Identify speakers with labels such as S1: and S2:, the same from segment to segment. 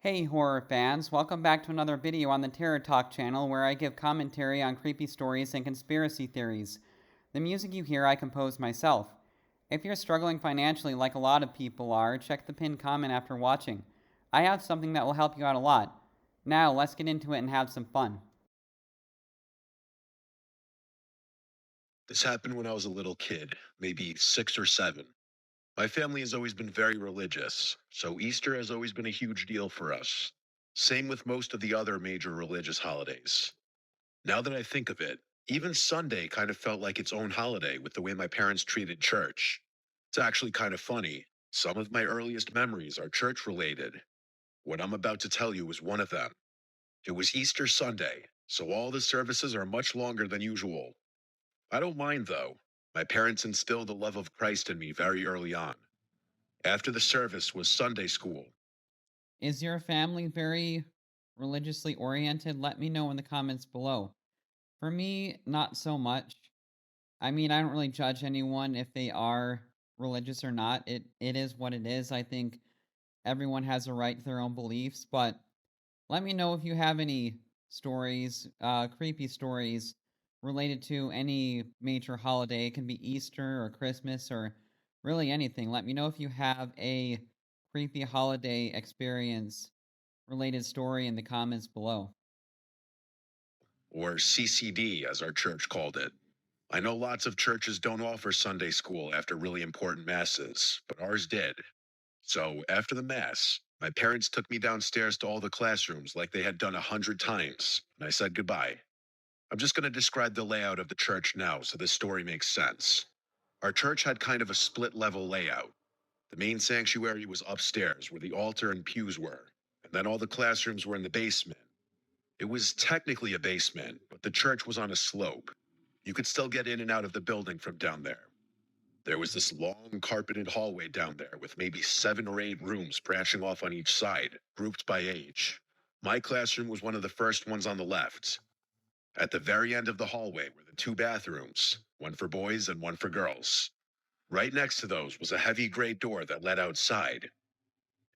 S1: Hey horror fans, welcome back to another video on the Terror Talk channel where I give commentary on creepy stories and conspiracy theories. The music you hear I composed myself. If you're struggling financially like a lot of people are, check the pinned comment after watching. I have something that will help you out a lot. Now, let's get into it and have some fun.
S2: This happened when I was a little kid, maybe 6 or 7. My family has always been very religious, so Easter has always been a huge deal for us. Same with most of the other major religious holidays. Now that I think of it, even Sunday kind of felt like its own holiday with the way my parents treated church. It's actually kind of funny. Some of my earliest memories are church related. What I'm about to tell you is one of them. It was Easter Sunday, so all the services are much longer than usual. I don't mind though. My parents instilled the love of Christ in me very early on. After the service was Sunday school.
S1: Is your family very religiously oriented? Let me know in the comments below. For me, not so much. I mean, I don't really judge anyone if they are religious or not. It is what it is. I think everyone has a right to their own beliefs, but let me know if you have any stories, creepy stories related to any major holiday. It can be Easter or Christmas or really anything. Let me know if you have a creepy holiday experience related story in the comments below.
S2: Or CCD, as our church called it. I know lots of churches don't offer Sunday school after really important masses, but ours did. So after the mass, my parents took me downstairs to all the classrooms like they had done 100 times, and I said goodbye. I'm just going to describe the layout of the church now so this story makes sense. Our church had kind of a split level layout. The main sanctuary was upstairs, where the altar and pews were, and then all the classrooms were in the basement. It was technically a basement, but the church was on a slope. You could still get in and out of the building from down there. There was this long carpeted hallway down there with maybe 7 or 8 rooms branching off on each side, grouped by age. My classroom was one of the first ones on the left. At the very end of the hallway were the 2 bathrooms, one for boys and one for girls. Right next to those was a heavy gray door that led outside.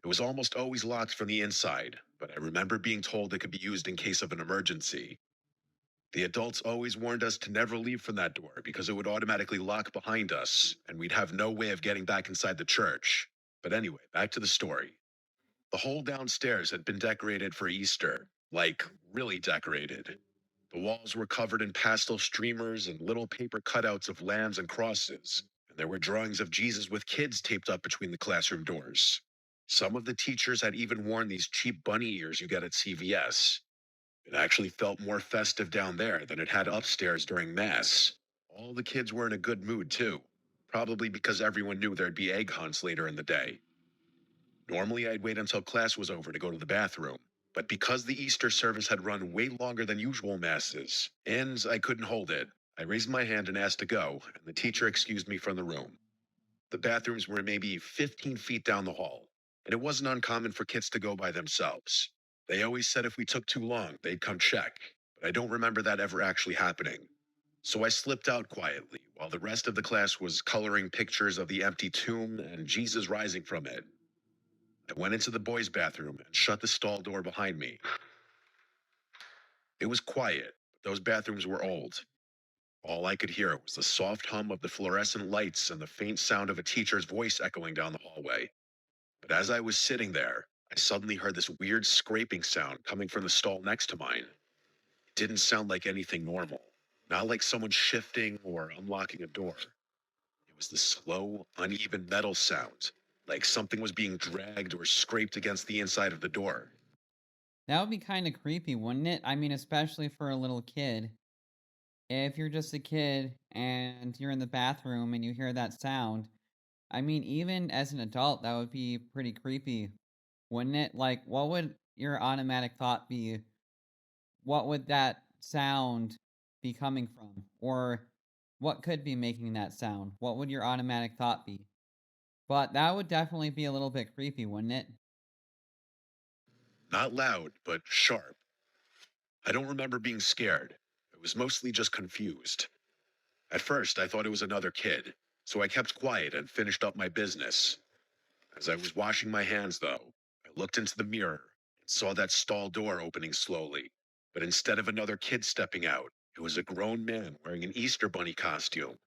S2: It was almost always locked from the inside, but I remember being told it could be used in case of an emergency. The adults always warned us to never leave from that door because it would automatically lock behind us, and we'd have no way of getting back inside the church. But anyway, back to the story. The whole downstairs had been decorated for Easter, like really decorated. The walls were covered in pastel streamers and little paper cutouts of lambs and crosses, and there were drawings of Jesus with kids taped up between the classroom doors. Some of the teachers had even worn these cheap bunny ears you get at CVS. It actually felt more festive down there than it had upstairs during Mass. All the kids were in a good mood, too, probably because everyone knew there'd be egg hunts later in the day. Normally, I'd wait until class was over to go to the bathroom, but because the Easter service had run way longer than usual Masses, and I couldn't hold it, I raised my hand and asked to go, and the teacher excused me from the room. The bathrooms were maybe 15 feet down the hall, and it wasn't uncommon for kids to go by themselves. They always said if we took too long, they'd come check, but I don't remember that ever actually happening. So I slipped out quietly while the rest of the class was coloring pictures of the empty tomb and Jesus rising from it. I went into the boys' bathroom and shut the stall door behind me. It was quiet, but those bathrooms were old. All I could hear was the soft hum of the fluorescent lights and the faint sound of a teacher's voice echoing down the hallway. But as I was sitting there, I suddenly heard this weird scraping sound coming from the stall next to mine. It didn't sound like anything normal, not like someone shifting or unlocking a door. It was the slow, uneven metal sound, like something was being dragged or scraped against the inside of the door.
S1: That would be kind of creepy, wouldn't it? I mean, especially for a little kid. If you're just a kid and you're in the bathroom and you hear that sound, I mean, even as an adult, that would be pretty creepy, wouldn't it? Like, what would your automatic thought be? What would that sound be coming from? Or what could be making that sound? What would your automatic thought be? But that would definitely be a little bit creepy, wouldn't it?
S2: Not loud, but sharp. I don't remember being scared. I was mostly just confused. At first, I thought it was another kid, so I kept quiet and finished up my business. As I was washing my hands, though, I looked into the mirror and Saw that stall door opening slowly, but instead of another kid stepping out, it was a grown man wearing an Easter bunny costume.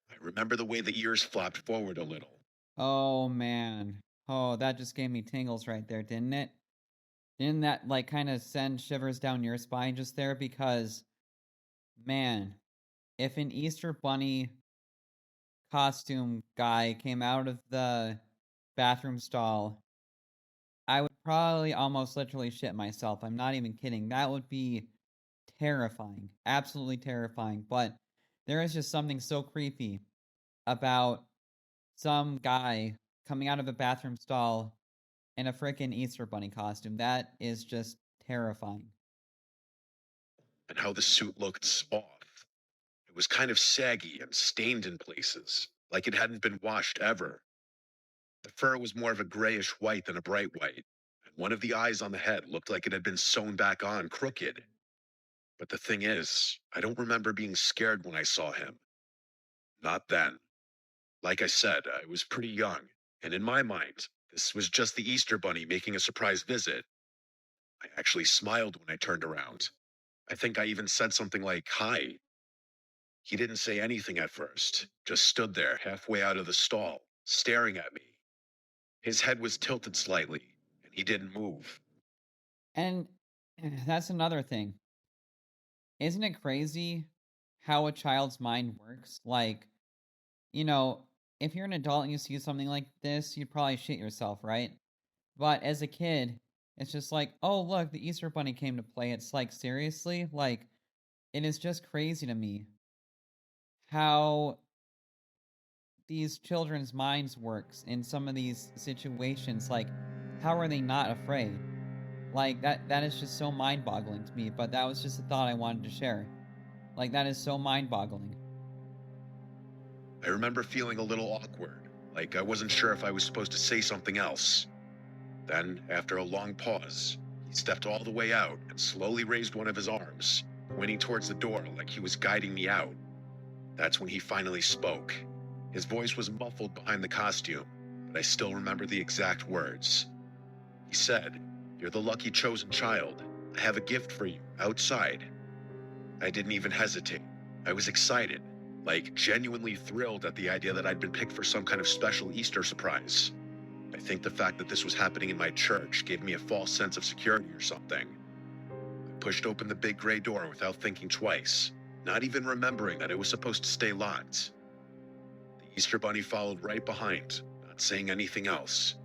S2: I remember the way the ears flopped forward a little.
S1: Oh, man. Oh, that just gave me tingles right there, didn't it? Didn't that, like, kinda send shivers down your spine just there? Because, man, if an Easter bunny costume guy came out of the bathroom stall, I would probably almost literally shit myself. I'm not even kidding. That would be terrifying. Absolutely terrifying. But there is just something so creepy about some guy coming out of a bathroom stall in a frickin' Easter bunny costume. That is just terrifying.
S2: And how the suit looked off. It was kind of saggy and stained in places, like it hadn't been washed ever. The fur was more of a grayish white than a bright white, and one of the eyes on the head looked like it had been sewn back on crooked. But the thing is, I don't remember being scared when I saw him. Not then. Like I said, I was pretty young, and in my mind, this was just the Easter Bunny making a surprise visit. I actually smiled when I turned around. I think I even said something like, "Hi." He didn't say anything at first, just stood there halfway out of the stall, staring at me. His head was tilted slightly, and he didn't move.
S1: And that's another thing. Isn't it crazy how a child's mind works? Like, if you're an adult and you see something like this, you'd probably shit yourself, right? But as a kid, it's just like, oh, look, the Easter Bunny came to play. It's like, seriously? Like, it is just crazy to me how these children's minds works in some of these situations. Like, how are they not afraid? Like, that is just so mind-boggling to me, but that was just a thought I wanted to share. Like, that is so mind-boggling.
S2: I remember feeling a little awkward, like I wasn't sure if I was supposed to say something else. Then, after a long pause, he stepped all the way out and slowly raised one of his arms, pointing towards the door like he was guiding me out. That's when he finally spoke. His voice was muffled behind the costume, but I still remember the exact words. He said, "You're the lucky chosen child. I have a gift for you, outside." I didn't even hesitate. I was excited, like genuinely thrilled at the idea that I'd been picked for some kind of special Easter surprise. I think the fact that this was happening in my church gave me a false sense of security or something. I pushed open the big gray door without thinking twice, not even remembering that it was supposed to stay locked. The Easter Bunny followed right behind, not saying anything else.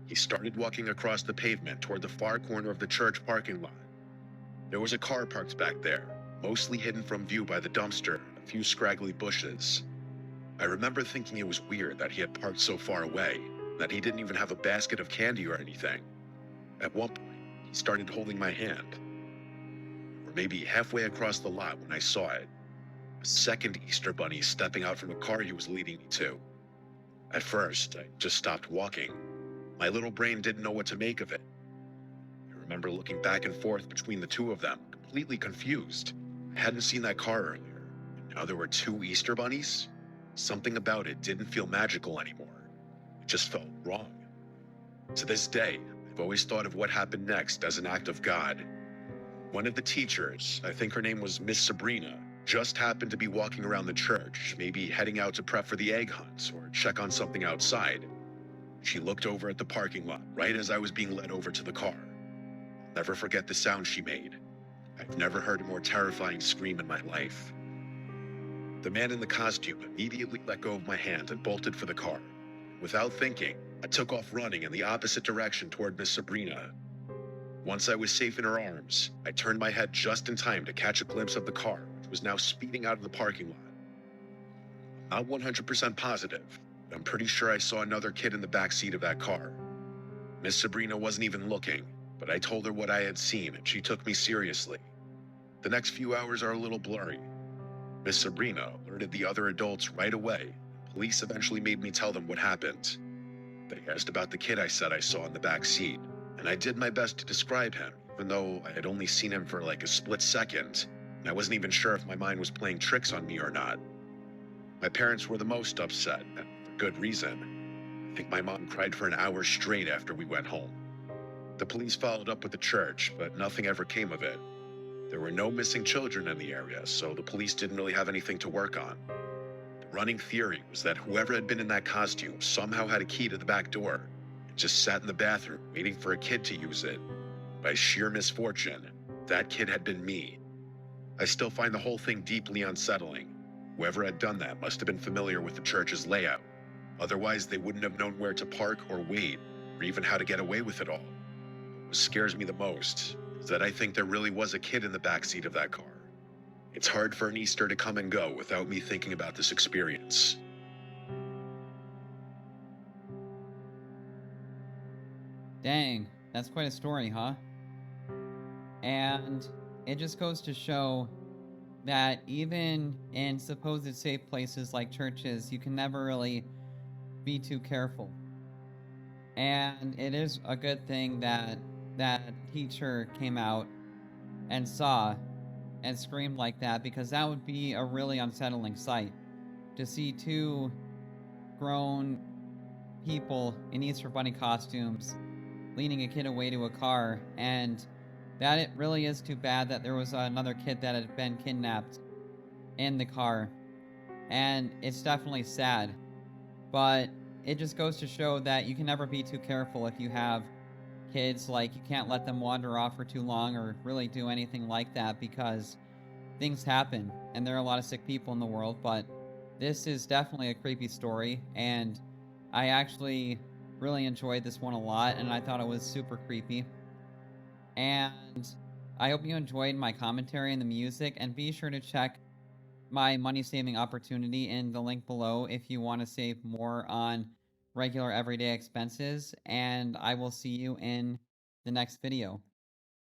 S2: He started walking across the pavement toward the far corner of the church parking lot. There was a car parked back there, mostly hidden from view by the dumpster and a few scraggly bushes. I remember thinking it was weird that he had parked so far away, that he didn't even have a basket of candy or anything. At one point, he started holding my hand. We were maybe halfway across the lot when I saw it. A second Easter Bunny stepping out from the car he was leading me to. At first, I just stopped walking. My little brain didn't know what to make of it. I remember looking back and forth between the two of them, completely confused. I hadn't seen that car earlier, and now there were two Easter bunnies? Something about it didn't feel magical anymore. It just felt wrong. To this day, I've always thought of what happened next as an act of God. One of the teachers, I think her name was Miss Sabrina, just happened to be walking around the church, maybe heading out to prep for the egg hunt or check on something outside. She looked over at the parking lot right as I was being led over to the car. I'll never forget the sound she made. I've never heard a more terrifying scream in my life. The man in the costume immediately let go of my hand and bolted for the car. Without thinking, I took off running in the opposite direction toward Miss Sabrina. Once I was safe in her arms, I turned my head just in time to catch a glimpse of the car, which was now speeding out of the parking lot. I'm not 100% positive, but I'm pretty sure I saw another kid in the back seat of that car. Miss Sabrina wasn't even looking, but I told her what I had seen and she took me seriously. The next few hours are a little blurry. Miss Sabrina alerted the other adults right away. Police eventually made me tell them what happened. They asked about the kid I said I saw in the back seat, and I did my best to describe him, even though I had only seen him for like a split second, and I wasn't even sure if my mind was playing tricks on me or not. My parents were the most upset, and for good reason. I think my mom cried for an hour straight after we went home. The police followed up with the church, but nothing ever came of it. There were no missing children in the area, so the police didn't really have anything to work on. The running theory was that whoever had been in that costume somehow had a key to the back door and just sat in the bathroom waiting for a kid to use it. By sheer misfortune, that kid had been me. I still find the whole thing deeply unsettling. Whoever had done that must have been familiar with the church's layout. Otherwise, they wouldn't have known where to park or wait, or even how to get away with it all. What scares me the most is that I think there really was a kid in the backseat of that car. It's hard for an Easter to come and go without me thinking about this experience.
S1: Dang, that's quite a story, huh? And it just goes to show that even in supposed safe places like churches, you can never really be too careful. And it is a good thing that that teacher came out and saw and screamed like that, because that would be a really unsettling sight to see two grown people in Easter Bunny costumes leading a kid away to a car, and that it really is too bad that there was another kid that had been kidnapped in the car, and it's definitely sad, but it just goes to show that you can never be too careful if you have kids. Like, you can't let them wander off for too long or really do anything like that, because things happen and there are a lot of sick people in the world. But this is definitely a creepy story, and I actually really enjoyed this one a lot, and I thought it was super creepy. And I hope you enjoyed my commentary and the music, and be sure to check my money saving opportunity in the link below if you want to save more on regular everyday expenses, and I will see you in the next video.